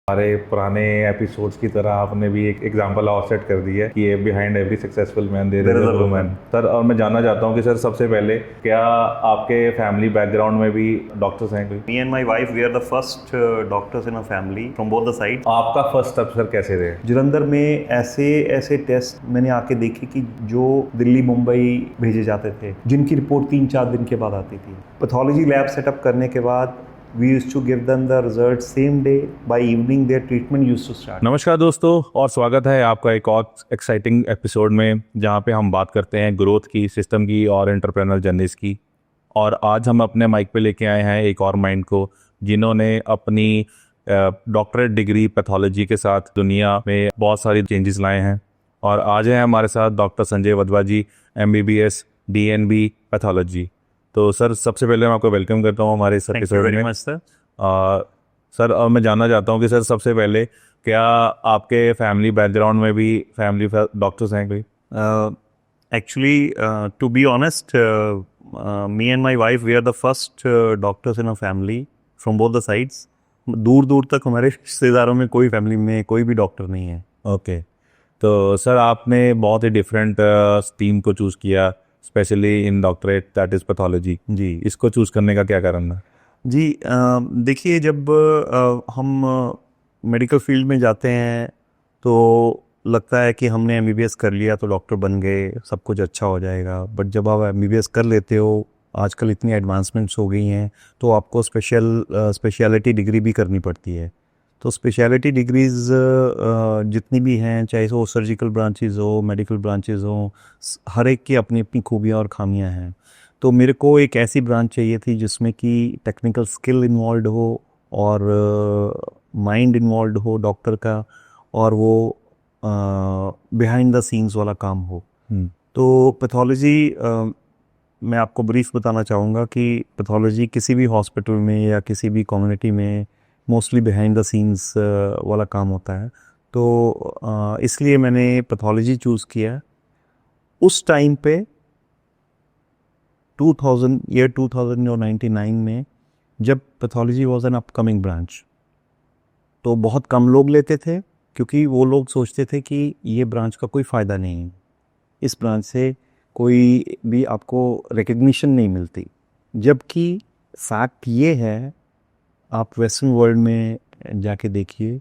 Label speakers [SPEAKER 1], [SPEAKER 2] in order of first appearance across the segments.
[SPEAKER 1] हमारे पुराने एपिसोड्स की तरह आपने भी एक एग्जांपल और सेट कर दिया है कि behind every successful man there is a woman. Sir, और मैं जानना चाहता हूँ कि सर सबसे पहले क्या आपके फैमिली बैकग्राउंड में भी डॉक्टर्स हैं कोई?
[SPEAKER 2] Me and my wife, we are the first doctors in our family from both the sides.
[SPEAKER 1] आपका फर्स्ट स्टेप सर कैसे रहे?
[SPEAKER 2] जलंधर में ऐसे ऐसे टेस्ट मैंने आके देखे कि जो दिल्ली मुंबई भेजे जाते थे, जिनकी रिपोर्ट 3-4 दिन के बाद आती थी। पैथोलॉजी लैब सेटअप करने के बाद we used to give them the results same day. By evening their treatment used to start.
[SPEAKER 1] नमस्कार दोस्तों, और स्वागत है आपका एक और एक्साइटिंग एपिसोड में जहाँ पे हम बात करते हैं ग्रोथ की, सिस्टम की और एंटरप्रेन्योर जर्नीज की। और आज हम अपने माइक पे लेके आए हैं एक और माइंड को जिन्होंने अपनी डॉक्टरेट डिग्री पैथोलॉजी के साथ दुनिया में बहुत सारी चेंजेस लाए हैं। और आज है हमारे साथ डॉक्टर संजय वधवा जी, MBBS DNB पैथोलॉजी। तो सर सबसे पहले मैं आपको वेलकम करता हूँ हमारे इस एपिसोड में। सर, और मैं जानना चाहता हूँ कि सर सबसे पहले क्या आपके फैमिली बैकग्राउंड में भी फैमिली डॉक्टर्स हैं कोई?
[SPEAKER 2] Actually, to be honest, me and my wife, we are the first doctors in our family from both the sides. दूर दूर तक हमारे रिश्तेदारों में कोई फैमिली में कोई भी डॉक्टर नहीं है।
[SPEAKER 1] ओके, तो सर आपने बहुत ही डिफरेंट स्ट्रीम को चूज़ किया, specially in doctorate that is pathology.
[SPEAKER 2] जी,
[SPEAKER 1] इसको चूज़ करने का क्या कारण था?
[SPEAKER 2] जी, देखिए, जब हम मेडिकल फील्ड में जाते हैं तो लगता है कि हमने MBBS कर लिया तो डॉक्टर बन गए, सब कुछ अच्छा हो जाएगा। बट जब आप MBBS कर लेते हो, आजकल इतनी एडवांसमेंट्स हो गई हैं, तो आपको स्पेशलिटी डिग्री भी करनी पड़ती है। तो स्पेशलिटी डिग्रीज़ जितनी भी हैं, चाहे वो सर्जिकल ब्रांचेस हो, मेडिकल ब्रांचेस हो, हर एक की अपनी अपनी खूबियाँ और खामियाँ हैं। तो मेरे को एक ऐसी ब्रांच चाहिए थी जिसमें कि टेक्निकल स्किल इन्वॉल्व हो और माइंड इन्वॉल्व हो डॉक्टर का, और वो बिहाइंड द सीन्स वाला काम हो। तो पैथोलॉजी, मैं आपको ब्रीफ बताना चाहूँगा कि पैथोलॉजी किसी भी हॉस्पिटल में या किसी भी कम्युनिटी में मोस्टली बिहाइंड द सीन्स वाला काम होता है। तो इसलिए मैंने पैथोलॉजी चूज़ किया। उस टाइम पे 2099 में, जब pathology was an upcoming branch, तो बहुत कम लोग लेते थे क्योंकि वो लोग सोचते थे कि ये ब्रांच का कोई फ़ायदा नहीं है, इस ब्रांच से कोई भी आपको रिकग्निशन नहीं मिलती। जबकि फैक्ट ये है, आप वेस्टर्न वर्ल्ड में जाके देखिए,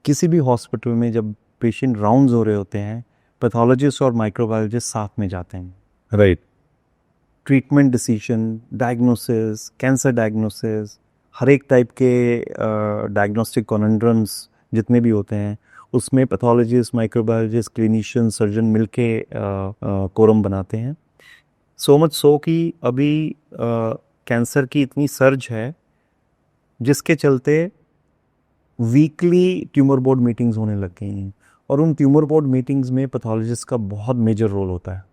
[SPEAKER 2] किसी भी हॉस्पिटल में जब पेशेंट राउंड्स हो रहे होते हैं, पैथोलॉजिस्ट और माइक्रोबायोलॉजिस्ट साथ में जाते हैं।
[SPEAKER 1] Right.
[SPEAKER 2] Treatment decision, diagnosis, cancer diagnosis, हर एक टाइप के डायग्नोस्टिक कॉन्ड्रम्स जितने भी होते हैं, उसमें पैथोलॉजिस्ट, माइक्रोबायोलॉजिस्ट, क्लिनिशियन, सर्जन मिलके कोरम बनाते हैं। सो मच सो कि अभी कैंसर की इतनी सर्ज है जिसके चलते वीकली ट्यूमर बोर्ड मीटिंग्स होने लग गई हैं, और उन ट्यूमर बोर्ड मीटिंग्स में पैथोलॉजिस्ट का बहुत मेजर रोल होता है।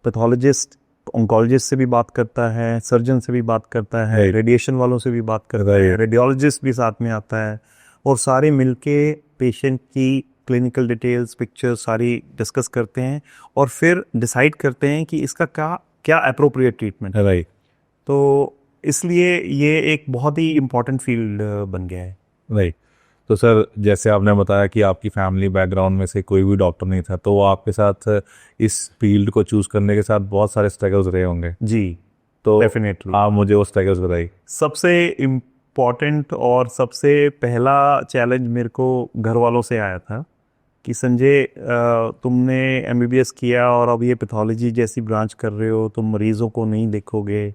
[SPEAKER 2] पैथोलॉजिस्ट ऑन्कोलॉजिस्ट से भी बात करता है, सर्जन से भी बात करता है, रेडिएशन वालों से भी बात करता है, रेडियोलॉजिस्ट भी साथ में आता है, और सारे मिलके पेशेंट की क्लिनिकल डिटेल्स, पिक्चर्स सारी डिस्कस करते हैं और फिर डिसाइड करते हैं कि इसका क्या अप्रोप्रिएट ट्रीटमेंट है।
[SPEAKER 1] राइट।
[SPEAKER 2] तो इसलिए ये एक बहुत ही इम्पॉर्टेंट फील्ड बन गया है।
[SPEAKER 1] राइट। तो सर जैसे आपने बताया कि आपकी फैमिली बैकग्राउंड में से कोई भी डॉक्टर नहीं था, तो आपके साथ इस फील्ड को चूज़ करने के साथ बहुत सारे स्ट्रगल्स रहे होंगे।
[SPEAKER 2] जी,
[SPEAKER 1] तो
[SPEAKER 2] डेफिनेटली
[SPEAKER 1] आप मुझे वो स्ट्रगल्स बताइए।
[SPEAKER 2] सबसे इम्पॉर्टेंट और सबसे पहला चैलेंज मेरे को घर वालों से आया था कि संजय, तुमने MBBS किया और अब ये पैथोलॉजी जैसी ब्रांच कर रहे हो, तुम मरीज़ों को नहीं देखोगे,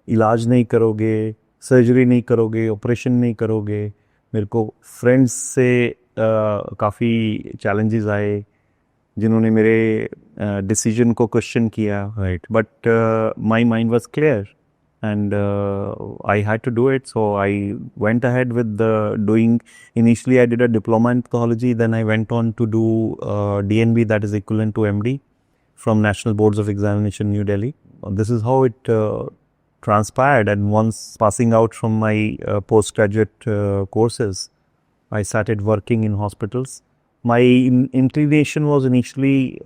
[SPEAKER 2] इलाज नहीं करोगे, सर्जरी नहीं करोगे, ऑपरेशन नहीं करोगे। मेरे को फ्रेंड्स से काफ़ी चैलेंजेस आए जिन्होंने मेरे डिसीजन को क्वेश्चन किया।
[SPEAKER 1] Right.
[SPEAKER 2] But my mind was clear and I had to do it, so I went ahead with the doing. Initially I did a diploma in pathology, then I went on to do DNB, that is equivalent to MD, from National Boards of Examination, New Delhi. This is how it transpired, and once passing out from my postgraduate courses, I started working in hospitals. My inclination was initially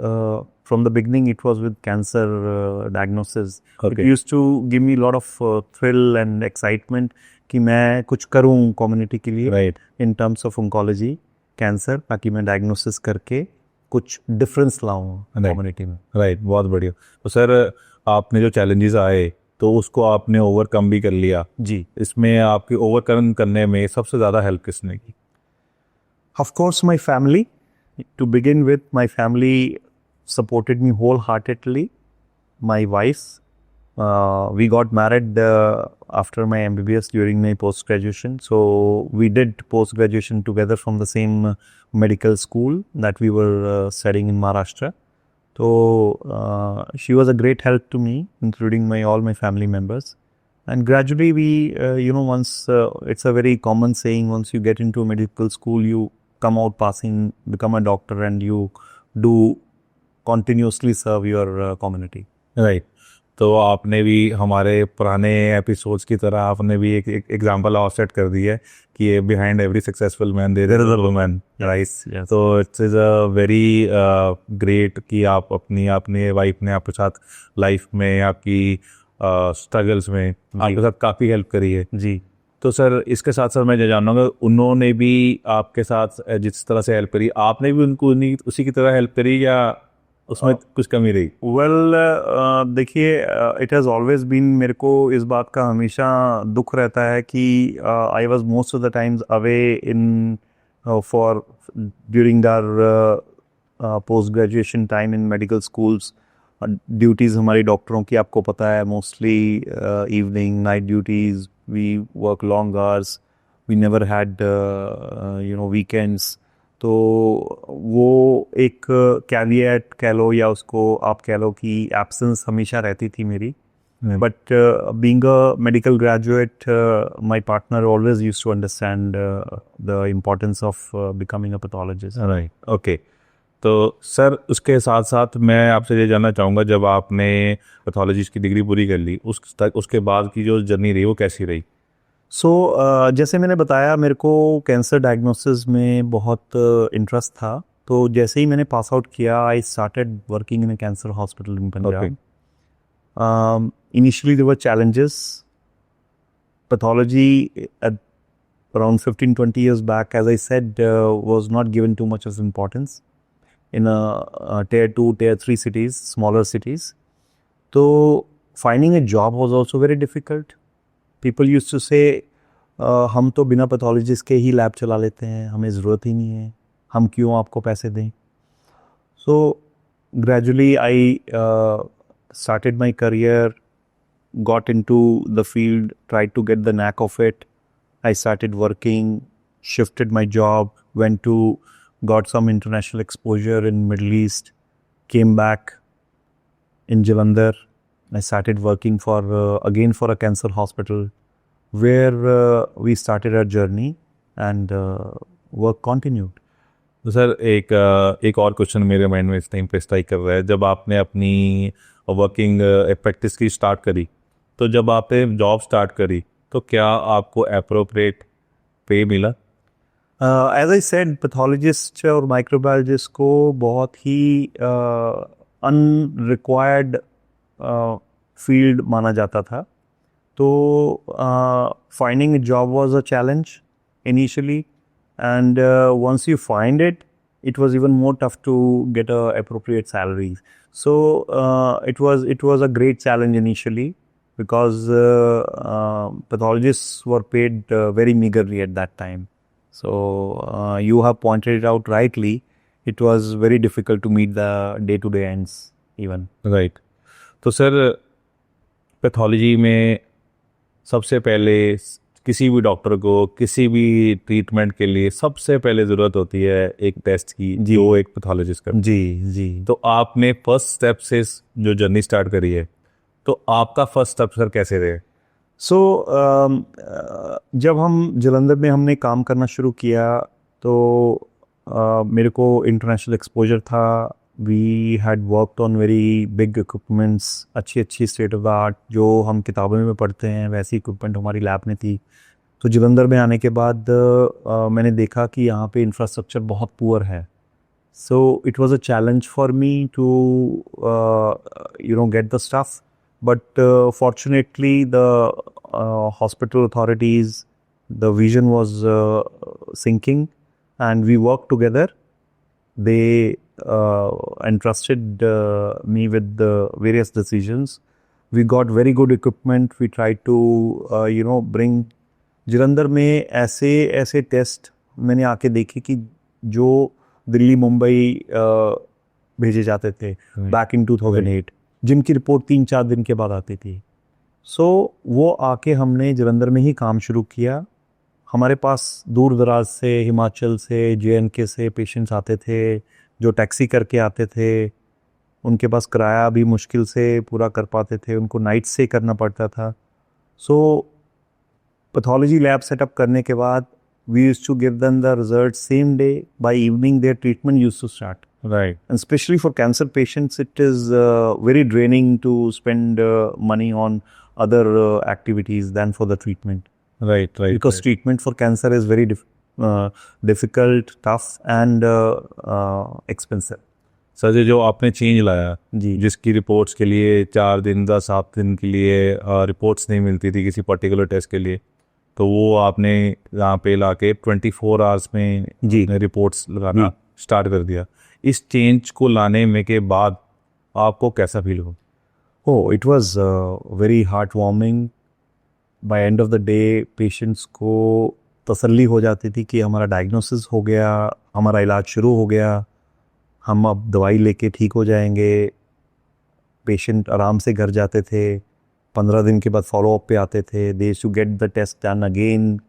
[SPEAKER 2] from the beginning, it was with cancer diagnosis.
[SPEAKER 1] Okay.
[SPEAKER 2] It used to give me a lot of thrill and excitement कि मैं कुछ करूं community के लिए
[SPEAKER 1] right
[SPEAKER 2] in terms of oncology cancer, ताकि मैं diagnosis करके कुछ डिफरेंस लाऊं कम्युनिटी में।
[SPEAKER 1] राइट, बहुत बढ़िया। तो सर आपने जो चैलेंजेस आए तो उसको आपने ओवरकम भी कर लिया।
[SPEAKER 2] जी,
[SPEAKER 1] इसमें आपकी ओवरकम करने में सबसे ज़्यादा हेल्प किसने की?
[SPEAKER 2] of course my family. To begin with, my family supported me wholeheartedly. My wife, we got married after my MBBS during my post graduation, so we did post graduation together from the same medical school that we were studying in Maharashtra. So she was a great help to me, including all my family members. And gradually we, once it's a very common saying, once you get into a medical school, you come out passing, become a doctor, and you do continuously serve your community.
[SPEAKER 1] Right, तो आपने भी हमारे पुराने episodes की तरह आपने भी एक एग्जांपल और सेट कर दिया है कि behind every successful man there is a woman, right?
[SPEAKER 2] yes.
[SPEAKER 1] तो it's is a very great कि आप अपने वाइफ ने आपके साथ लाइफ में आपकी स्ट्रगल्स में आपके साथ काफ़ी हेल्प करी है।
[SPEAKER 2] जी,
[SPEAKER 1] तो सर इसके साथ सर मैं ये जानूंगा, उन्होंने भी आपके साथ जिस तरह से हेल्प करी, आपने भी उनको उसी की तरह हेल्प करी या उसमें कुछ कमी रही?
[SPEAKER 2] वेल देखिए, इट हैज़ ऑलवेज बीन, मेरे को इस बात का हमेशा दुख रहता है कि I was most of the times away in for during our post graduation time in medical schools. Duties हमारी डॉक्टरों की आपको पता है, mostly evening night duties, we work long hours, we never had weekends. तो वो एक कैविएट कह लो या उसको आप कह लो कि एब्सेंस हमेशा रहती थी मेरी। But being a medical graduate, my partner always used to understand the importance of becoming a pathologist.
[SPEAKER 1] Right, okay. तो सर उसके साथ साथ मैं आपसे ये जानना चाहूँगा, जब आपने पैथोलॉजिस्ट की डिग्री पूरी कर ली उसके बाद की जो जर्नी रही वो कैसी रही?
[SPEAKER 2] सो जैसे मैंने बताया, मेरे को कैंसर डायग्नोसिस में बहुत इंटरेस्ट था। तो जैसे ही मैंने पास आउट किया, I started working in a cancer hospital in Punjab. Initially there were challenges. Pathology at around 15-20 years back, as I said, was not given too much of importance in a tier 2, tier 3 cities, smaller cities. So finding a job was also very difficult. People used to say, हम तो बिना pathologist के ही lab चला लेते हैं, हमें ज़रूरत ही नहीं है, हम क्यों आपको पैसे दें? So gradually I started my career, got into the field, tried to get the knack of it. I started working, shifted my job, got some international exposure in Middle East, came back in Jalandhar. I started working again for a cancer hospital, where we started our journey and work continued.
[SPEAKER 1] तो sir एक और question मेरे mind में इस time पे strike कर रहा है। जब आपने अपनी वर्किंग प्रैक्टिस की स्टार्ट करी, तो जब आपने जॉब स्टार्ट करी तो क्या आपको एप्रोप्रिएट पे मिला?
[SPEAKER 2] एज आई सेड, पैथोलॉजिस्ट और माइक्रोबायोलॉजिस्ट को बहुत ही अनरिक्वायर्ड फील्ड माना जाता था। तो finding a job was a challenge initially, and once you find it, it was even more tough to get a appropriate salary. So it was a great challenge initially, because pathologists were paid very meagerly at that time. So you have pointed it out rightly, it was very difficult to meet the day-to-day ends even.
[SPEAKER 1] Right, तो sir pathology में सबसे पहले किसी भी doctor को किसी भी treatment के लिए सबसे पहले ज़रूरत होती है एक टेस्ट की, जो एक पैथोलॉजिस्ट करता है।
[SPEAKER 2] जी।
[SPEAKER 1] तो आपने फर्स्ट स्टेप से जो जर्नी स्टार्ट करी है, तो आपका फर्स्ट स्टेप सर कैसे रहे?
[SPEAKER 2] सो जब हम जलंधर में हमने काम करना शुरू किया, तो मेरे को इंटरनेशनल एक्सपोजर था। We had worked on very big equipments, अच्छी स्टेट ऑफ द आर्ट, जो हम किताबों में पढ़ते हैं वैसी इक्विपमेंट हमारी लैब में थी। तो जलंधर में आने के बाद मैंने देखा कि यहाँ पे इंफ्रास्ट्रक्चर बहुत पुअर है। So it was a challenge for me to get the stuff, but fortunately the hospital authorities, the vision was sinking, and we worked together. They entrusted me with the various decisions. We got very good equipment. We tried to bring Jalandhar में ऐसे test मैंने आके देखे कि जो दिल्ली मुंबई भेजे जाते थे बैक इन 2008, जिनकी रिपोर्ट 3-4 दिन के बाद आती थी. सो वो आके हमने जलंधर में ही काम शुरू किया. हमारे पास दूर दराज से, हिमाचल से, JNK से पेशेंट्स आते थे जो टैक्सी करके आते थे. उनके पास किराया भी मुश्किल से पूरा कर पाते थे, उनको नाइट स्टे करना पड़ता था. सो पैथोलॉजी लैब सेटअप करने के बाद we used to give them the results same day. By evening their treatment used to start.
[SPEAKER 1] Right.
[SPEAKER 2] And especially for cancer patients, it is very draining to spend money on other activities than for the treatment.
[SPEAKER 1] Right.
[SPEAKER 2] Because treatment for cancer is very difficult, tough and expensive.
[SPEAKER 1] Sir जी, जो आपने change लाया
[SPEAKER 2] जी,
[SPEAKER 1] जिसकी reports के लिए 4 दिन 7 दिन के लिए रिपोर्ट्स नहीं मिलती थी किसी पर्टिकुलर टेस्ट के लिए, तो वो आपने यहाँ पे लाके 24 आवर्स में
[SPEAKER 2] जी
[SPEAKER 1] रिपोर्ट्स लगाना स्टार्ट कर दिया. इस चेंज को लाने में के बाद आपको कैसा फील हुआ?
[SPEAKER 2] Oh, it was very heartwarming. By end of the day, patients को तसल्ली हो जाती थी कि हमारा डायग्नोसिस हो गया, हमारा इलाज शुरू हो गया, हम अब दवाई लेके ठीक हो जाएंगे. पेशेंट आराम से घर जाते थे, 15 दिन के बाद फॉलोअप पे आते थे. They to get the test done again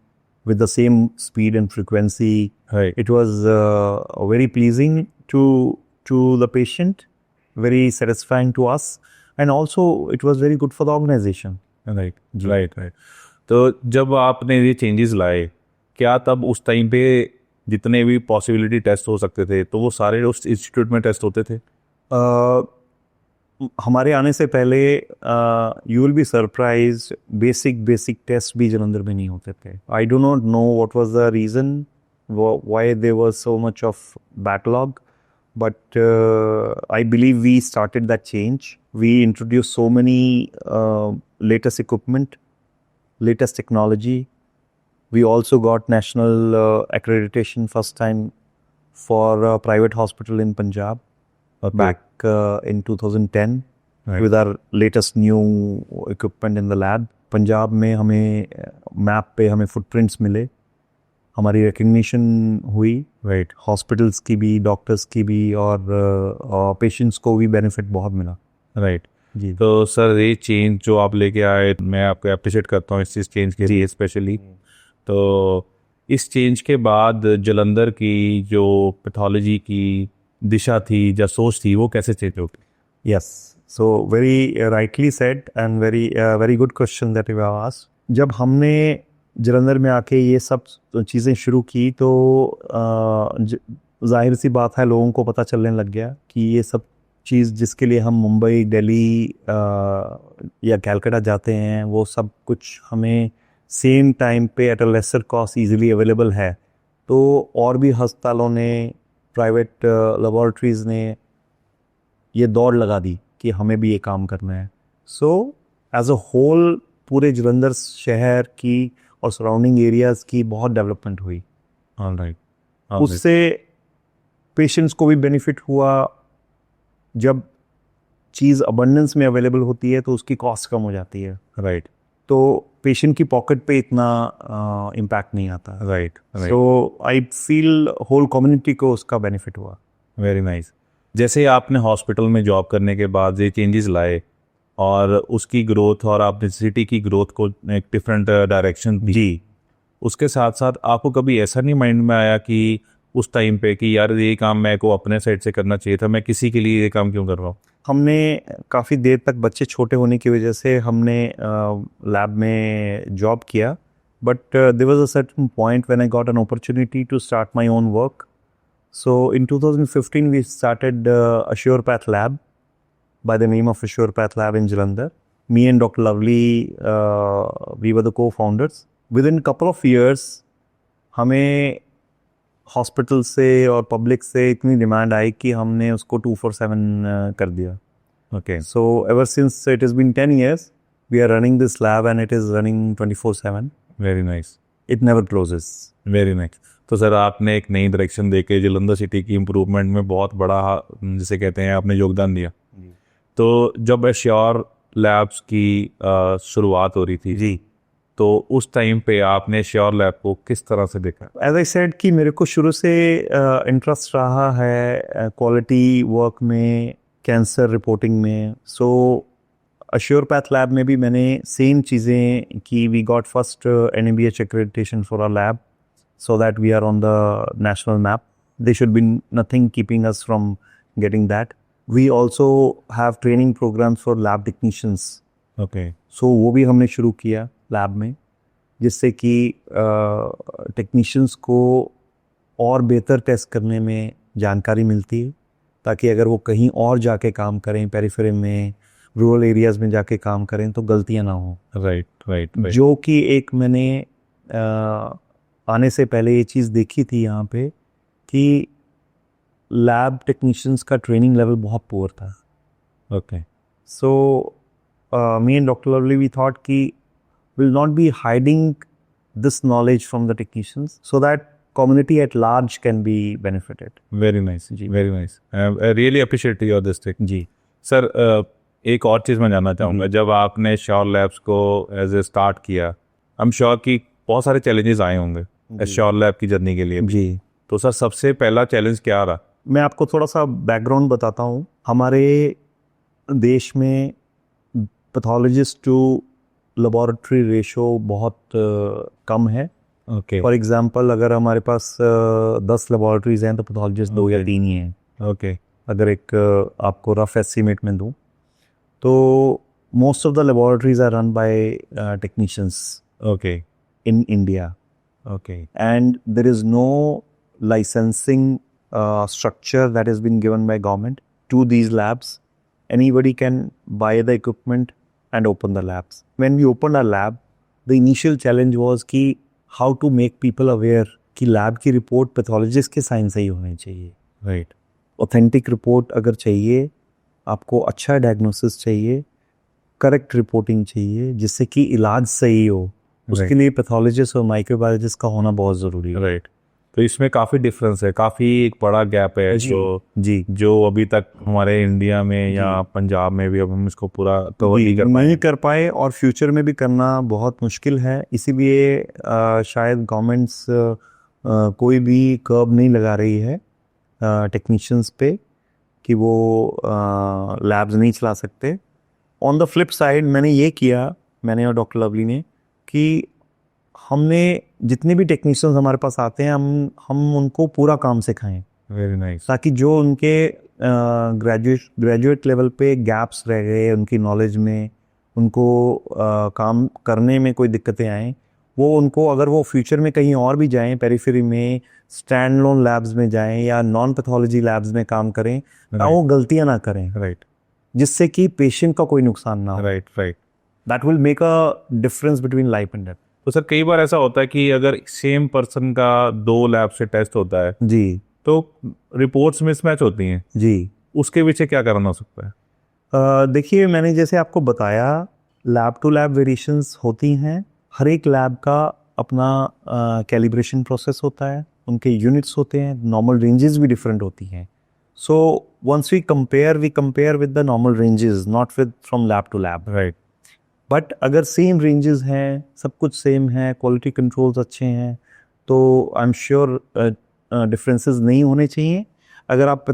[SPEAKER 2] with the same speed and frequency.
[SPEAKER 1] Right.
[SPEAKER 2] It was very pleasing to the patient, very satisfying to us, and also it was very good for the organization.
[SPEAKER 1] Right. तो जब आपने ये changes लाए, क्या तब उस time पे जितने भी पॉसिबिलिटी टेस्ट हो सकते थे तो वो सारे उस इंस्टीट्यूट में टेस्ट होते थे?
[SPEAKER 2] हमारे आने से पहले you will be surprise, basic test भी जलंधर में नहीं होते थे. I do not know what was the reason why there was so much of backlog, but I believe we started that change. We introduce so many latest equipment, latest technology. We also got national accreditation first time for a private hospital in Punjab. Back in 2010,
[SPEAKER 1] Right.
[SPEAKER 2] with our latest new equipment in the lab. Punjab में हमें map पे हमें footprints मिले, हमारी recognition हुई.
[SPEAKER 1] Right.
[SPEAKER 2] Hospitals की भी, doctors की भी, और पेशेंट्स को भी बेनिफिट बहुत मिला.
[SPEAKER 1] राइट.
[SPEAKER 2] जी.
[SPEAKER 1] तो सर, ये चेंज जो आप लेके आए, मैं आपको अप्रिशिएट करता हूँ इस चीज़ चेंज के लिए स्पेशली. तो इस चेंज के बाद जलंधर की जो पैथोलॉजी की दिशा थी या सोच थी, वो कैसे चेंज होगी?
[SPEAKER 2] Yes, so very rightly said and very good question that you have asked. जब हमने जलंधर में आके ये सब चीज़ें शुरू की तो जाहिर सी बात है, लोगों को पता चलने लग गया कि ये सब चीज़ जिसके लिए हम मुंबई, दिल्ली या कलकत्ता जाते हैं, वो सब कुछ हमें सेम टाइम पे at a lesser cost easily available है. तो और भी अस्पतालों ने, प्राइवेट लेबोरेटरीज़ ने ये दौड़ लगा दी कि हमें भी ये काम करना है. सो एज अ होल पूरे जलंधर शहर की और सराउंडिंग एरियाज़ की बहुत डेवलपमेंट हुई.
[SPEAKER 1] राइट.
[SPEAKER 2] उससे पेशेंट्स को भी बेनिफिट हुआ. जब चीज़ अबंडेंस में अवेलेबल होती है तो उसकी कॉस्ट कम हो जाती है.
[SPEAKER 1] राइट.
[SPEAKER 2] तो पेशेंट की पॉकेट पे इतना इम्पैक्ट नहीं आता.
[SPEAKER 1] Right.
[SPEAKER 2] So I feel whole community को उसका बेनिफिट हुआ.
[SPEAKER 1] Very nice. जैसे आपने हॉस्पिटल में जॉब करने के बाद ये चेंजेस लाए और उसकी ग्रोथ और आपने सिटी की ग्रोथ को एक डिफरेंट डायरेक्शन दी,
[SPEAKER 2] जी.
[SPEAKER 1] उसके साथ साथ आपको कभी ऐसा नहीं माइंड में आया कि उस टाइम पे कि यार ये काम मैं को अपने साइड से करना चाहिए था, मैं किसी के लिए ये काम क्यों कर रहा हूँ?
[SPEAKER 2] हमने काफ़ी देर तक, बच्चे छोटे होने की वजह से हमने लैब में जॉब किया. But there was a certain point when I got an opportunity to start my own work. So in 2015 we started AssurePath Lab by the name of AssurePath Lab in Jalandhar. Me and Dr. Lovely, we were the co-founders. Within a couple of years, हमें hospital से और public से इतनी demand आई कि हमने उसको 247 कर दिया.
[SPEAKER 1] Okay.
[SPEAKER 2] So ever since it has been 10 years, We are running this lab and it is running 24/7.
[SPEAKER 1] Very nice,
[SPEAKER 2] It never closes.
[SPEAKER 1] Very nice. तो सर आपने एक नई डायरेक्शन देके जालंधर सिटी की इम्प्रूवमेंट में बहुत बड़ा, जिसे कहते हैं, आपने योगदान दिया। तो जब एश्योर लैब्स की शुरुआत हो रही थी
[SPEAKER 2] जी,
[SPEAKER 1] तो उस टाइम पे आपने एश्योर लैब को किस तरह से देखा?
[SPEAKER 2] एज आई सेड कि मेरे को शुरू से इंटरेस्ट रहा है क्वालिटी वर्क में, कैंसर रिपोर्टिंग में। सो अश्योर पैथ लैब में भी मैंने सेम चीज़ें की। We got first NABH accreditation for our lab so that we are on the national map. There should be nothing keeping us from getting that. We also have training programs for lab technicians.
[SPEAKER 1] Okay,
[SPEAKER 2] so वो भी हमने शुरू किया lab में, जिससे कि technicians को और बेहतर टेस्ट करने में जानकारी मिलती है, ताकि अगर वो कहीं और जाके काम करें, पेरिफेरी में, रूरल एरियाज़ में जाके काम करें, तो गलतियां ना हो।
[SPEAKER 1] Right right right.
[SPEAKER 2] जो कि एक मैंने आने से पहले ये चीज़ देखी थी यहाँ पे कि लैब टेक्नीशियंस का ट्रेनिंग लेवल बहुत पुअर था।
[SPEAKER 1] Okay,
[SPEAKER 2] So, me and Dr. Lovely, we thought ki will not be hiding this knowledge from the technicians so that community at large can be benefited.
[SPEAKER 1] Very nice जी, very nice. I really appreciate your this thing
[SPEAKER 2] जी,
[SPEAKER 1] sir. एक और चीज़ मैं जानना चाहूँगा, जब आपने श्योर लैब्स को एज ए स्टार्ट किया, आई एम श्योर कि बहुत सारे चैलेंजेस आए होंगे श्योर लैब की जर्नी के लिए।
[SPEAKER 2] जी।
[SPEAKER 1] तो सर सबसे पहला चैलेंज क्या रहा?
[SPEAKER 2] मैं आपको थोड़ा सा बैकग्राउंड बताता हूँ। हमारे देश में पैथोलॉजिस्ट टू लेबोरेटरी रेशो बहुत कम है।
[SPEAKER 1] ओके
[SPEAKER 2] फॉर एग्जांपल, अगर हमारे पास 10 लेबोरेटरीज हैं तो पैथोलॉजिस्ट 2 या 3 ही हैं।
[SPEAKER 1] ओके
[SPEAKER 2] अगर एक आपको रफ एस्टिमेट में दूं, तो most of the laboratories are run by technicians
[SPEAKER 1] okay
[SPEAKER 2] in India,
[SPEAKER 1] okay
[SPEAKER 2] and there is no licensing structure that has been given by government to these labs. Anybody can buy the equipment and open the labs. When we opened our lab, the initial challenge was कि how to make people aware कि lab की report pathologist के sign से ही होनी चाहिए।
[SPEAKER 1] Right
[SPEAKER 2] authentic report अगर चाहिए, आपको अच्छा डायग्नोसिस चाहिए, करेक्ट रिपोर्टिंग चाहिए, जिससे कि इलाज सही हो, उसके लिए पैथोलॉजिस्ट और माइक्रोबायोलॉजिस्ट का होना बहुत ज़रूरी है।
[SPEAKER 1] राइट। तो इसमें काफ़ी डिफरेंस है, काफ़ी एक बड़ा गैप है
[SPEAKER 2] जी,
[SPEAKER 1] जो अभी तक हमारे इंडिया में या पंजाब में भी अब हम इसको पूरा कवर नहीं कर पाए।
[SPEAKER 2] और फ्यूचर में भी करना बहुत मुश्किल है। इसीलिए शायद गवर्नमेंट्स कोई भी कर्ब नहीं लगा रही है टेक्नीशियंस पे कि वो लैब्स नहीं चला सकते। ऑन द फ्लिप साइड मैंने ये किया, मैंने और डॉक्टर लवली ने, कि हमने जितने भी टेक्नीशियंस हमारे पास आते हैं, हम उनको पूरा काम सिखाएं,
[SPEAKER 1] वेरी नाइस।
[SPEAKER 2] ताकि जो उनके ग्रेजुएट लेवल पे गैप्स रह गए उनकी नॉलेज में, उनको काम करने में कोई दिक्कतें आएँ, वो उनको, अगर वो फ्यूचर में कहीं और भी जाएं, पेरिफेरी में स्टैंड लोन लैब्स में जाएं या नॉन पैथोलॉजी लैब्स में काम करें, वो गलतियां ना करें,
[SPEAKER 1] राइट,
[SPEAKER 2] जिससे कि पेशेंट का कोई नुकसान ना हो।
[SPEAKER 1] Right right.
[SPEAKER 2] That will make a difference between life and death.
[SPEAKER 1] तो सर कई बार ऐसा होता है कि अगर सेम पर्सन का 2 लैब से टेस्ट होता है
[SPEAKER 2] जी,
[SPEAKER 1] तो रिपोर्ट्स मिसमैच होती हैं
[SPEAKER 2] जी।
[SPEAKER 1] उसके पीछे क्या करना हो सकता है?
[SPEAKER 2] देखिए, मैंने जैसे आपको बताया, लैब टू लैब वेरिएशंस होती हैं। हर एक लैब का अपना कैलिब्रेशन प्रोसेस होता है, उनके यूनिट्स होते हैं, नॉर्मल रेंजेस भी डिफरेंट होती हैं। So once we compare with the normal ranges, not with from lab to lab.
[SPEAKER 1] Right.
[SPEAKER 2] But अगर सेम रेंजेस हैं, सब कुछ सेम है, क्वालिटी कंट्रोल्स अच्छे हैं, तो आई एम श्योर डिफरेंसेस नहीं होने चाहिए। अगर आप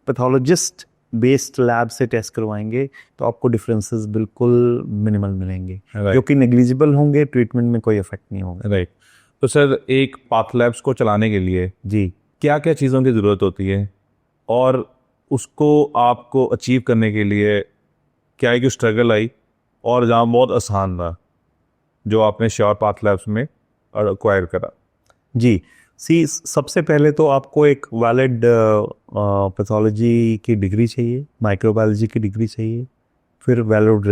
[SPEAKER 2] पैथोलॉजिस्ट बेस्ड लैब से टेस्ट करवाएंगे तो आपको डिफरेंसेस बिल्कुल मिनिमल मिलेंगे, जो कि नेग्लिजिबल होंगे, ट्रीटमेंट में कोई इफेक्ट नहीं होगा।
[SPEAKER 1] राइट। तो सर एक पाथ लैब्स को चलाने के लिए
[SPEAKER 2] जी,
[SPEAKER 1] क्या क्या चीज़ों की ज़रूरत होती है और उसको आपको अचीव करने के लिए क्या एक स्ट्रगल आई और जहाँ बहुत आसान रहा जो आपने श्योर पाथ लैब्स में एक्वायर करा?
[SPEAKER 2] जी, सबसे पहले तो आपको एक वैलिड पैथोलॉजी की डिग्री चाहिए, माइक्रोबायोलॉजी की डिग्री चाहिए, फिर वैलिड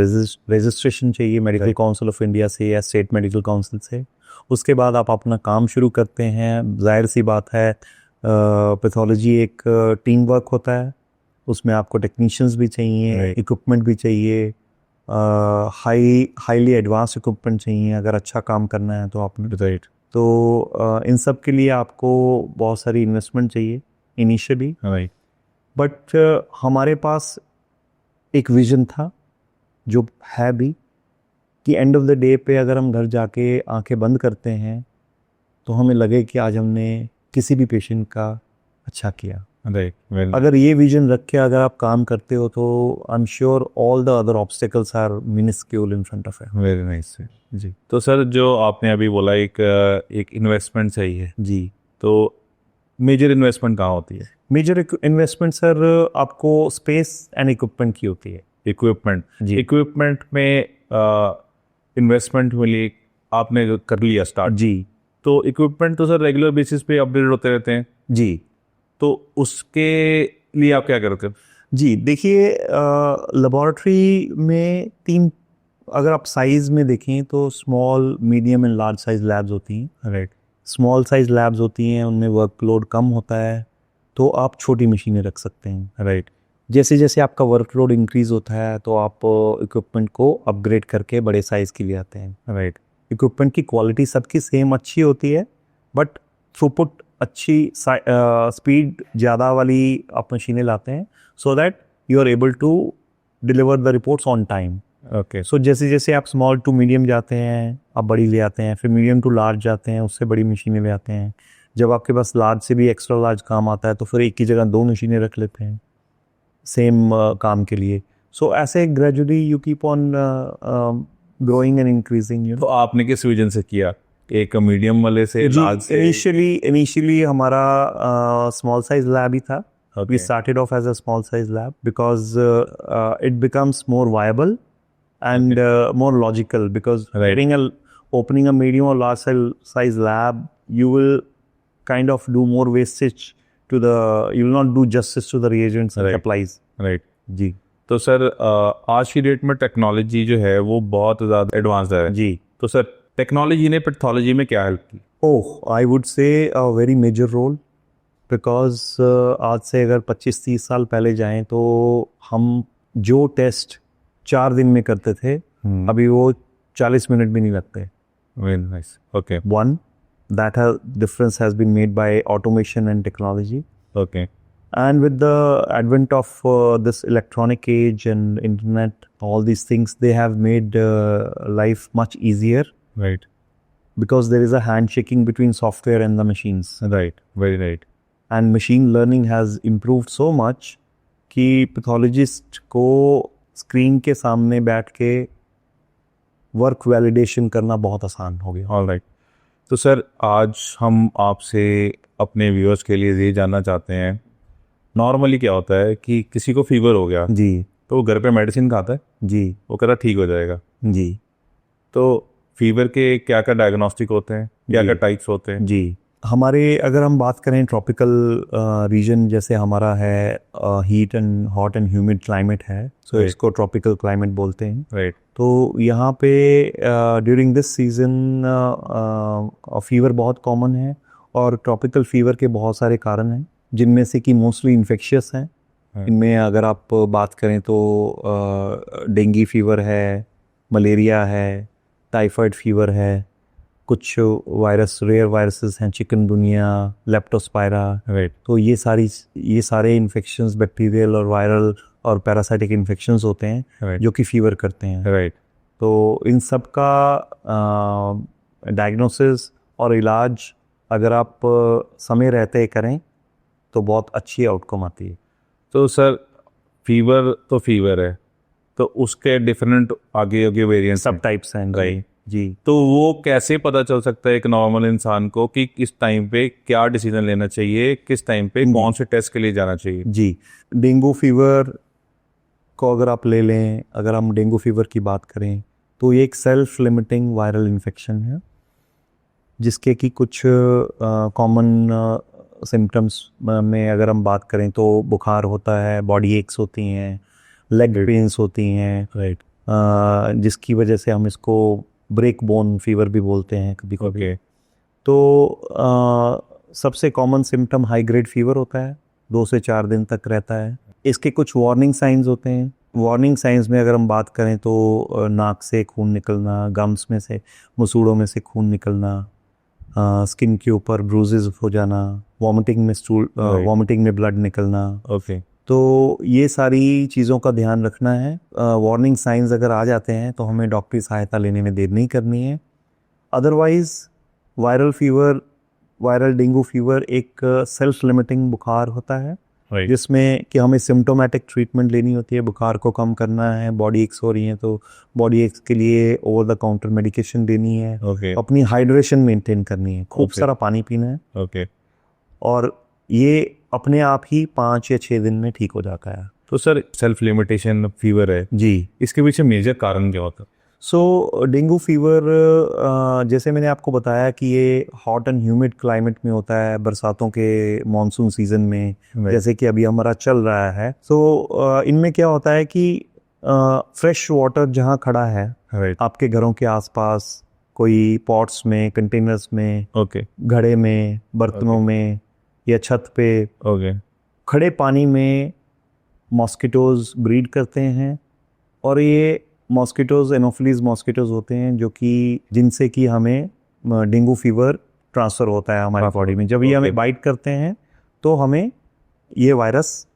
[SPEAKER 2] रजिस्ट्रेशन चाहिए मेडिकल काउंसिल ऑफ इंडिया से या स्टेट मेडिकल काउंसिल से। उसके बाद आप अपना काम शुरू करते हैं। जाहिर सी बात है, पैथोलॉजी एक टीम वर्क होता है, उसमें आपको टेक्नीशियंस भी चाहिए, इक्विपमेंट भी चाहिए, हाईली एडवांस इक्विपमेंट चाहिए अगर अच्छा काम करना है तो आपने,
[SPEAKER 1] राइट,
[SPEAKER 2] तो इन सब के लिए आपको बहुत सारी इन्वेस्टमेंट चाहिए इनिशियली।
[SPEAKER 1] राइट,
[SPEAKER 2] बट हमारे पास एक विजन था जो है भी, कि एंड ऑफ द डे पे अगर हम घर जाके आंखें बंद करते हैं तो हमें लगे कि आज हमने किसी भी पेशेंट का अच्छा किया।
[SPEAKER 1] राइट, वेल,
[SPEAKER 2] अगर ये विजन रख के अगर आप काम करते हो तो I am sure all the other obstacles are minuscule in front of it.
[SPEAKER 1] Very nice जी। तो सर जो आपने अभी बोला एक इन्वेस्टमेंट चाहिए,
[SPEAKER 2] जी,
[SPEAKER 1] तो मेजर इन्वेस्टमेंट कहाँ होती है?
[SPEAKER 2] मेजर इन्वेस्टमेंट सर आपको स्पेस एंड इक्विपमेंट की होती है।
[SPEAKER 1] इक्विपमेंट,
[SPEAKER 2] जी।
[SPEAKER 1] इक्विपमेंट में इन्वेस्टमेंट मिली, आपने कर लिया स्टार्ट,
[SPEAKER 2] जी
[SPEAKER 1] तो इक्विपमेंट तो सर रेगुलर बेसिस पे अपडेट होते रहते हैं,
[SPEAKER 2] जी
[SPEAKER 1] तो उसके लिए आप क्या करते हो?
[SPEAKER 2] जी, देखिए लेबोरेटरी में तीन, अगर आप साइज में देखें तो small, medium and large size labs होती हैं।
[SPEAKER 1] राइट,
[SPEAKER 2] स्मॉल साइज लैब्स होती हैं, उनमें वर्कलोड कम होता है, तो आप छोटी मशीनें रख सकते हैं।
[SPEAKER 1] राइट,
[SPEAKER 2] जैसे जैसे आपका वर्कलोड इंक्रीज होता है तो आप इक्विपमेंट को अपग्रेड करके बड़े साइज के लिए आते हैं।
[SPEAKER 1] राइट,
[SPEAKER 2] इक्विपमेंट की क्वालिटी सबकी सेम अच्छी होती है, बट थ्रूपुट अच्छी, स्पीड ज़्यादा वाली आप मशीनें लाते हैं, so that you are able to deliver the reports on time.
[SPEAKER 1] Okay,
[SPEAKER 2] so जैसे जैसे आप स्मॉल टू मीडियम जाते हैं आप बड़ी ले आते हैं, फिर मीडियम टू लार्ज जाते हैं, उससे बड़ी मशीनें ले आते हैं। जब आपके पास लार्ज से भी एक्स्ट्रा लार्ज काम आता है तो फिर एक ही जगह दो मशीनें रख लेते हैं सेम काम के लिए। सो ऐसे gradually you keep on growing and increasing, you
[SPEAKER 1] तो आपने किस विजन से किया, एक मीडियम वाले से लार्ज से?
[SPEAKER 2] इनिशियली हमारा स्मॉल साइज लैब ही था।
[SPEAKER 1] Okay.
[SPEAKER 2] We started off as a small size lab because it becomes more viable and more logical, because
[SPEAKER 1] Right.
[SPEAKER 2] opening a medium or large size lab, you will kind of do more wastage to the, you will not do justice to the reagents and
[SPEAKER 1] Right.
[SPEAKER 2] supplies.
[SPEAKER 1] Right,
[SPEAKER 2] जी
[SPEAKER 1] तो sir आज की date में technology जो है वो बहुत ज़्यादा एडवांस है,
[SPEAKER 2] जी।
[SPEAKER 1] तो सर टेक्नोलॉजी ने पैथोलॉजी में क्या हेल्प की?
[SPEAKER 2] ओह, I would say a very major role, because आज से अगर 25-30 साल पहले जाएं तो हम जो टेस्ट 4 दिन में करते थे, अभी वो 40 मिनट भी नहीं लगते।
[SPEAKER 1] Very nice, okay,
[SPEAKER 2] One, that difference has been made by automation and technology.
[SPEAKER 1] Okay,
[SPEAKER 2] And with the advent of this electronic age and internet, all these things, they have made life much easier,
[SPEAKER 1] right,
[SPEAKER 2] because there is a handshaking between software and the machines.
[SPEAKER 1] Right, very right,
[SPEAKER 2] And machine learning has improved so much कि pathologist को screen के सामने बैठ के work validation करना बहुत आसान हो गया।
[SPEAKER 1] All right. तो सर आज हम आपसे अपने व्यूअर्स के लिए ये जानना चाहते हैं, नॉर्मली क्या होता है कि किसी को फीवर हो गया
[SPEAKER 2] जी
[SPEAKER 1] तो वो घर पे मेडिसिन खाता है,
[SPEAKER 2] जी
[SPEAKER 1] वो कहता ठीक हो जाएगा,
[SPEAKER 2] जी
[SPEAKER 1] तो फीवर के क्या क्या डायग्नोस्टिक होते हैं, क्या क्या
[SPEAKER 2] जी।
[SPEAKER 1] टाइप्स होते हैं?
[SPEAKER 2] जी, हमारे अगर हम बात करें ट्रॉपिकल रीजन, जैसे हमारा है heat and hot and humid climate है, सो
[SPEAKER 1] Right.
[SPEAKER 2] इसको ट्रॉपिकल क्लाइमेट बोलते हैं।
[SPEAKER 1] राइट,
[SPEAKER 2] तो यहाँ पे ड्यूरिंग दिस सीजन फीवर बहुत कॉमन है, और ट्रॉपिकल फीवर के बहुत सारे कारण हैं, जिनमें से कि मोस्टली इन्फेक्शियस हैं। इनमें अगर आप बात करें तो डेंगू फीवर है, मलेरिया है, टाइफाइड फीवर है, कुछ वायरस, रेयर वायरसेस हैं, चिकनगुनिया, लेप्टोस्पायरा।
[SPEAKER 1] राइट,
[SPEAKER 2] तो ये सारे इन्फेक्शंस बैक्टीरियल और वायरल और पैरासाइटिक इन्फेक्शंस होते हैं
[SPEAKER 1] राइट,
[SPEAKER 2] जो कि फीवर करते हैं।
[SPEAKER 1] राइट,
[SPEAKER 2] तो इन सब का डायग्नोसिस और इलाज अगर आप समय रहते करें तो बहुत अच्छी आउटकम आती है।
[SPEAKER 1] तो सर फीवर तो फीवर है, तो उसके डिफरेंट आगे आगे वेरिएंट्स
[SPEAKER 2] सब टाइप्स हैं।
[SPEAKER 1] Right.
[SPEAKER 2] जी
[SPEAKER 1] तो वो कैसे पता चल सकता है एक नॉर्मल इंसान को कि किस टाइम पे क्या डिसीजन लेना चाहिए, किस टाइम पे कौन से टेस्ट के लिए जाना चाहिए?
[SPEAKER 2] जी, डेंगू फीवर को अगर आप ले लें, अगर हम डेंगू फीवर की बात करें तो ये एक सेल्फ लिमिटिंग वायरल इन्फेक्शन है, जिसके कि कुछ कॉमन सिम्टम्स में अगर हम बात करें तो बुखार होता है, बॉडी एक्स होती हैं, लेग पेन्स होती हैं,
[SPEAKER 1] राइट,
[SPEAKER 2] जिसकी वजह से हम इसको ब्रेक बोन फीवर भी बोलते हैं कभी कभी।
[SPEAKER 1] ओके,
[SPEAKER 2] तो सबसे common symptom high grade fever होता है, 2 से 4 दिन तक रहता है। इसके कुछ वार्निंग साइंस होते हैं, वार्निंग साइंस में अगर हम बात करें तो नाक से खून निकलना, गम्स में से, मसूड़ों में से खून निकलना, स्किन के ऊपर ब्रूजेस हो जाना, वॉमिटिंग में ब्लड निकलना।
[SPEAKER 1] ओके।
[SPEAKER 2] तो ये सारी चीज़ों का ध्यान रखना है। वार्निंग साइंस अगर आ जाते हैं तो हमें डॉक्टरी सहायता लेने में देर नहीं करनी है। अदरवाइज वायरल डेंगू फीवर एक सेल्फ लिमिटिंग बुखार होता है,
[SPEAKER 1] राइट।
[SPEAKER 2] जिसमें कि हमें सिम्टोमेटिक ट्रीटमेंट लेनी होती है। बुखार को कम करना है, बॉडी एक्स हो रही है तो बॉडी एक्स के लिए ओवर द काउंटर मेडिकेशन देनी है,
[SPEAKER 1] ओके।
[SPEAKER 2] अपनी हाइड्रेशन मेंटेन करनी है, खूब
[SPEAKER 1] Okay.
[SPEAKER 2] सारा पानी पीना है,
[SPEAKER 1] ओके।
[SPEAKER 2] और ये अपने आप ही 5 या 6 दिन में ठीक हो जाता है।
[SPEAKER 1] तो सर सेल्फ लिमिटेशन फीवर है,
[SPEAKER 2] जी।
[SPEAKER 1] इसके पीछे मेजर कारण क्या होता है?
[SPEAKER 2] सो डेंगू फीवर, जैसे मैंने आपको बताया कि ये हॉट एंड ह्यूमिड क्लाइमेट में होता है, बरसातों के मॉनसून सीजन में,
[SPEAKER 1] Right.
[SPEAKER 2] जैसे कि अभी हमारा चल रहा है। सो इनमें क्या होता है कि फ्रेश वाटर जहाँ खड़ा है
[SPEAKER 1] राइट।
[SPEAKER 2] आपके घरों के आसपास, कोई पॉट्स में, कंटेनर्स में,
[SPEAKER 1] ओके।
[SPEAKER 2] घड़े में, बर्तनों में, या छत पे,
[SPEAKER 1] ओके।
[SPEAKER 2] खड़े पानी में मॉस्किटोज ब्रीड करते हैं। और ये मॉस्किटोज एनोफिलीज मॉस्किटोज होते हैं जो कि जिनसे कि हमें डेंगू फीवर ट्रांसफ़र होता है हमारी बॉडी में। जब ये हमें
[SPEAKER 1] Okay.
[SPEAKER 2] बाइट करते हैं तो हमें ये वायरस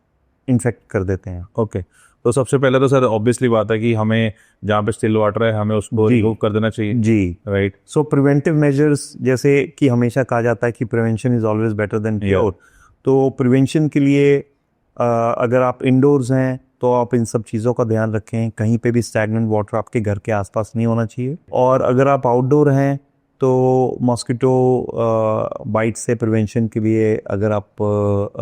[SPEAKER 2] इन्फेक्ट कर देते हैं।
[SPEAKER 1] ओके। तो सबसे पहले तो सर ऑब्वियसली बात है कि हमें जहाँ पे स्टिल वाटर है हमें उसको
[SPEAKER 2] जी।
[SPEAKER 1] रिमूव कर देना चाहिए।
[SPEAKER 2] जी।
[SPEAKER 1] राइट।
[SPEAKER 2] सो प्रिवेंटिव मेजर्स, जैसे कि हमेशा कहा जाता है कि prevention is always better than cure. तो प्रिवेंशन के लिए अगर आप इंडोर्स हैं तो आप इन सब चीज़ों का ध्यान रखें। कहीं पे भी स्टैगनेंट वाटर आपके घर के आसपास नहीं होना चाहिए। और अगर आप आउटडोर हैं तो मॉस्किटो बाइट से प्रिवेंशन के लिए अगर आप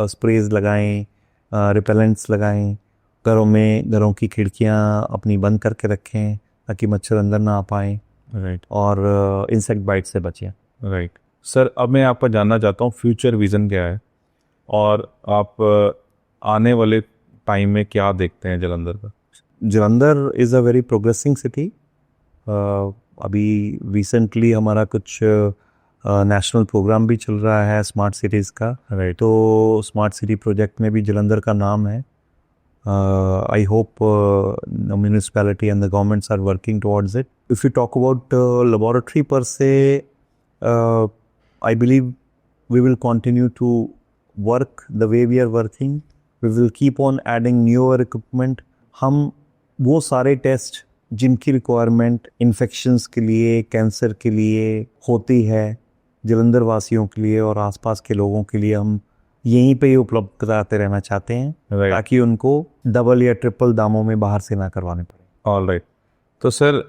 [SPEAKER 2] स्प्रेज लगाएं, रिपेलेंट्स लगाएं, घरों की खिड़कियां अपनी बंद करके रखें ताकि मच्छर अंदर ना आ पाएँ,
[SPEAKER 1] राइट।
[SPEAKER 2] और इंसेक्ट बाइट से बचें।
[SPEAKER 1] राइट। सर अब मैं आपका जानना चाहता हूँ फ्यूचर विजन क्या है, और आप आने वाले टाइम में क्या देखते हैं जलंधर का?
[SPEAKER 2] Jalandhar is a very progressing city. अभी रिसेंटली हमारा कुछ नेशनल प्रोग्राम भी चल रहा है स्मार्ट सिटीज़ का।
[SPEAKER 1] राइट।
[SPEAKER 2] तो स्मार्ट सिटी प्रोजेक्ट में भी जलंधर का नाम है। I hope the municipality and the governments are working towards it. If you talk about laboratory per se, I believe we will continue to work the way we are working. We will keep on adding newer equipment. हम वो सारे test जिनकी requirement infections के लिए, cancer के लिए होती है, जलंधर वासियों के लिए और आसपास के लोगों के लिए हम यहीं पे ही उपलब्ध कराते रहना चाहते हैं,
[SPEAKER 1] Right.
[SPEAKER 2] ताकि उनको डबल या ट्रिपल दामों में बाहर से ना करवाने पड़े।
[SPEAKER 1] All right. तो सर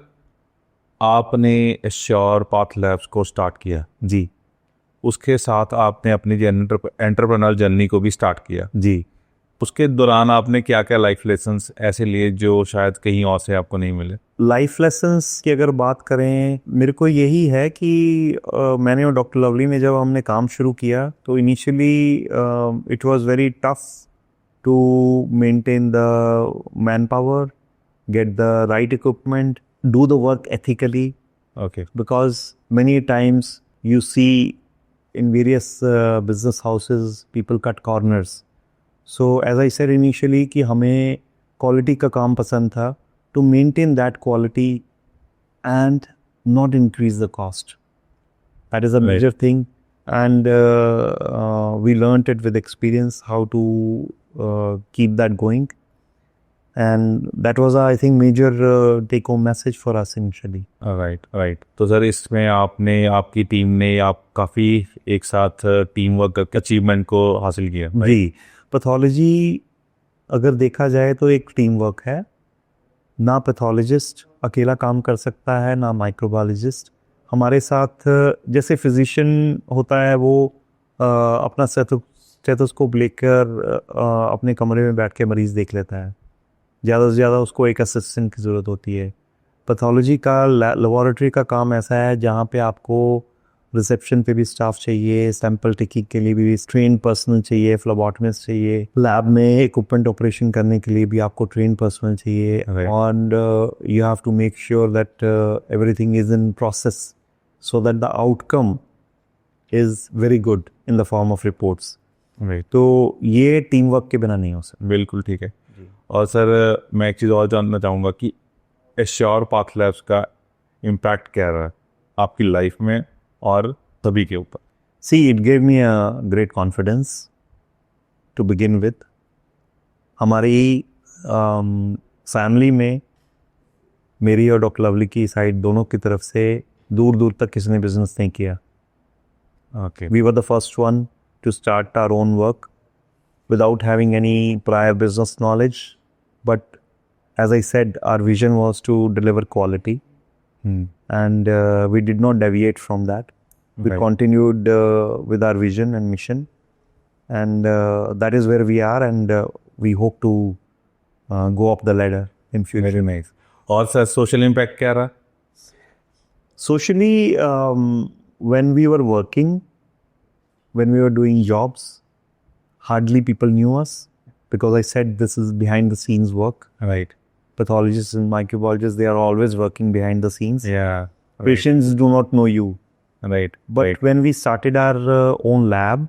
[SPEAKER 1] आपने एश्योर पाथ लैब्स को स्टार्ट किया,
[SPEAKER 2] जी।
[SPEAKER 1] उसके साथ आपने अपनी जो एंटरप्रेन्योर जर्नी को भी स्टार्ट किया।
[SPEAKER 2] जी।
[SPEAKER 1] उसके दौरान आपने क्या क्या लाइफ लेसन्स ऐसे लिए जो शायद कहीं और से आपको नहीं मिले?
[SPEAKER 2] लाइफ लेसन्स की अगर बात करें, मेरे को यही है कि मैंने और डॉक्टर लवली ने जब हमने काम शुरू किया तो initially it was very tough to maintain the man power, get the right equipment, do the work ethically,
[SPEAKER 1] okay.
[SPEAKER 2] because many times you see in various business houses people cut corners. So as I said initially कि हमें quality का काम पसंद था, to maintain that quality and not increase the cost. That is a major thing, and we learned it with experience how to keep that going. And that was, I think, major take-home message for us initially.
[SPEAKER 1] Right. तो sir इसमें आपने, आपकी team ने, आप काफ़ी एक साथ team work करके अचीवमेंट को हासिल किया।
[SPEAKER 2] जी। पैथोलॉजी अगर देखा जाए तो एक टीम वर्क है। ना पैथोलॉजिस्ट अकेला काम कर सकता है, ना माइक्रोबायोलॉजिस्ट। हमारे साथ जैसे फिजिशियन होता है वो अपना स्टेथोस्कोप लेकर अपने कमरे में बैठ के मरीज़ देख लेता है। ज़्यादा से ज़्यादा उसको एक असिस्टेंट की ज़रूरत होती है। पैथोलॉजी का लेबॉरेटरी का काम ऐसा है जहाँ पे आपको रिसेप्शन पे भी स्टाफ चाहिए, सैंपल टेकिंग के लिए भी ट्रेन पर्सनल चाहिए, फ्लोबॉटमिस्ट चाहिए, लैब में इक्विपमेंट ऑपरेशन करने के लिए भी आपको ट्रेन पर्सनल चाहिए, and you have to make sure that everything is in process so that the outcome is very good in the form of reports.
[SPEAKER 1] Right.
[SPEAKER 2] तो ये टीम वर्क के बिना नहीं हो सकता।
[SPEAKER 1] बिल्कुल ठीक है। और सर मैं एक चीज़ और जानना चाहूँगा कि एश्योर पाथ लैब्स का इम्पैक्ट क्या रहा है आपकी लाइफ में और सभी के ऊपर?
[SPEAKER 2] See, it gave me a great confidence to begin with. हमारी फैमिली में मेरी और डॉक्टर लवली की साइड दोनों की तरफ से दूर दूर तक किसी ने बिजनेस नहीं किया.
[SPEAKER 1] Okay.
[SPEAKER 2] We were the first one to start our own work without having any prior business knowledge. But as I said, our vision was to deliver quality, and we did not deviate from that. We
[SPEAKER 1] Right.
[SPEAKER 2] continued with our vision and mission, and that is where we are, and we hope to go up the ladder in future.
[SPEAKER 1] Very nice. और sir social impact क्या रहा?
[SPEAKER 2] Socially, when we were working, when we were doing jobs, hardly people knew us because I said this is behind the scenes work.
[SPEAKER 1] Right.
[SPEAKER 2] Pathologists and microbiologists, they are always working behind the scenes.
[SPEAKER 1] या.
[SPEAKER 2] Patients do not know you.
[SPEAKER 1] Right.
[SPEAKER 2] But when we started our own lab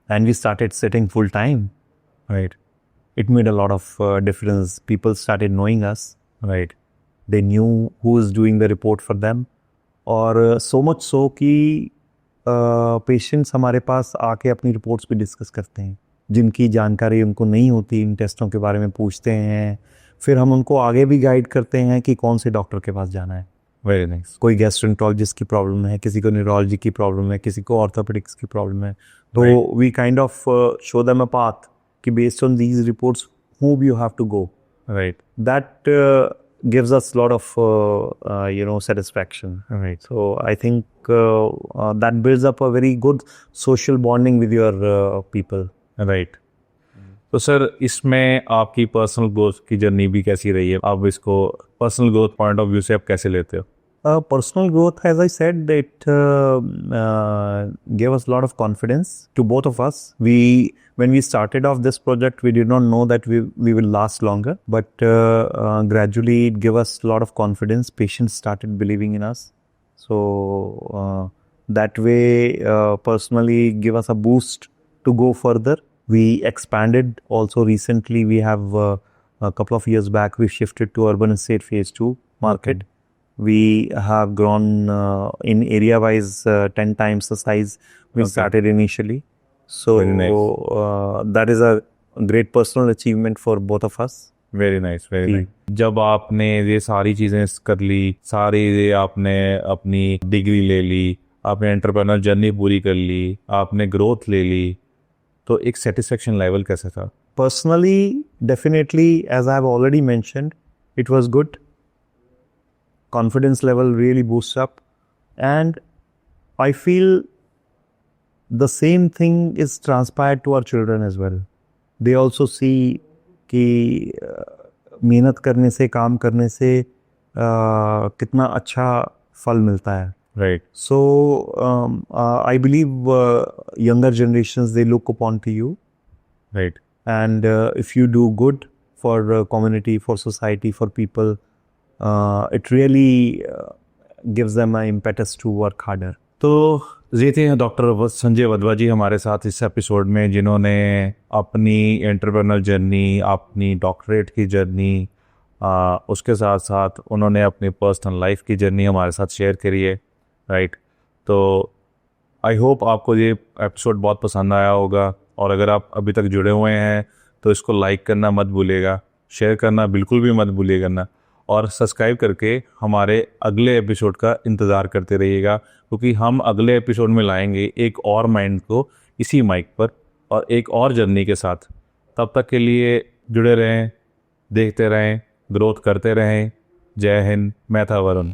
[SPEAKER 2] and we started sitting full time,
[SPEAKER 1] right.
[SPEAKER 2] it made a lot of difference. People started knowing us.
[SPEAKER 1] Right.
[SPEAKER 2] They knew who is doing the report for them. और so much so कि patients हमारे पास आके अपनी reports भी discuss करते हैं. जिनकी जानकारी उनको नहीं होती, इन टेस्टों के बारे में पूछते हैं. फिर हम उनको आगे भी गाइड करते हैं कि कौन से डॉक्टर के पास जाना है.
[SPEAKER 1] Very nice.
[SPEAKER 2] कोई गैस्ट्रोएंटरोलॉजिस्ट की प्रॉब्लम है, किसी को न्यूरोलॉजी की प्रॉब्लम है, किसी को ऑर्थोपेडिक्स की प्रॉब्लम है. तो
[SPEAKER 1] Right.
[SPEAKER 2] We kind of show them a path कि based on these reports whom you have to go.
[SPEAKER 1] Right.
[SPEAKER 2] That gives us a lot of satisfaction.
[SPEAKER 1] Right.
[SPEAKER 2] So I think that builds up a very good social bonding with your people.
[SPEAKER 1] Right. तो sir इसमें आपकी personal growth की journey भी कैसी रही है? आप इसको personal growth point of view से आप कैसे लेते हो?
[SPEAKER 2] Personal growth, as I said, it gave us a lot of confidence to both of us. When we started off this project, we did not know that we will last longer, but gradually it gave us a lot of confidence. Patients started believing in us. So that way, personally, give us a boost to go further. We expanded also recently. We have a couple of years back, we shifted to urban estate phase 2 market. We have grown in area-wise 10 times the size we
[SPEAKER 1] Okay.
[SPEAKER 2] started initially. So
[SPEAKER 1] Very nice.
[SPEAKER 2] that is a great personal achievement for both of us.
[SPEAKER 1] Very nice. Very
[SPEAKER 2] जी.
[SPEAKER 1] Nice. जब आपने ये सारी चीज़ें कर ली, सारी ये आपने अपनी डिग्री ले ली, आपने एंटरप्रेन्योर जर्नी पूरी कर ली, आपने ग्रोथ ले ली, तो एक सेटिस्फेक्शन लेवल कैसा था?
[SPEAKER 2] Personally, definitely, as I have already mentioned, it was good. Confidence level really boosts up, and I feel the same thing is transpired to our children as well. They also see कि मेहनत करने से, काम करने से कितना अच्छा फल मिलता है.
[SPEAKER 1] Right.
[SPEAKER 2] So I believe younger generations, they look upon to you,
[SPEAKER 1] right.
[SPEAKER 2] and if you do good for community, for society, for people, it really gives them an impetus to work harder.
[SPEAKER 1] तो ये थे doctor Sanjay Wadhwa जी हमारे साथ इस episode में, जिन्होंने अपनी entrepreneur journey, अपनी डॉक्टरेट की जर्नी, उसके साथ साथ उन्होंने अपनी पर्सनल लाइफ की जर्नी हमारे साथ शेयर करी है. राइट. तो आई होप आपको ये एपिसोड बहुत पसंद आया होगा, और अगर आप अभी तक जुड़े हुए हैं तो इसको लाइक करना मत भूलिएगा, शेयर करना बिल्कुल भी मत भूलिएगा ना, और सब्सक्राइब करके हमारे अगले एपिसोड का इंतज़ार करते रहिएगा, क्योंकि हम अगले एपिसोड में लाएंगे एक और माइंड को इसी माइक पर और एक और जर्नी के साथ. तब तक के लिए जुड़े रहें, देखते रहें, ग्रोथ करते रहें. जय हिंद. मैं था वरुण.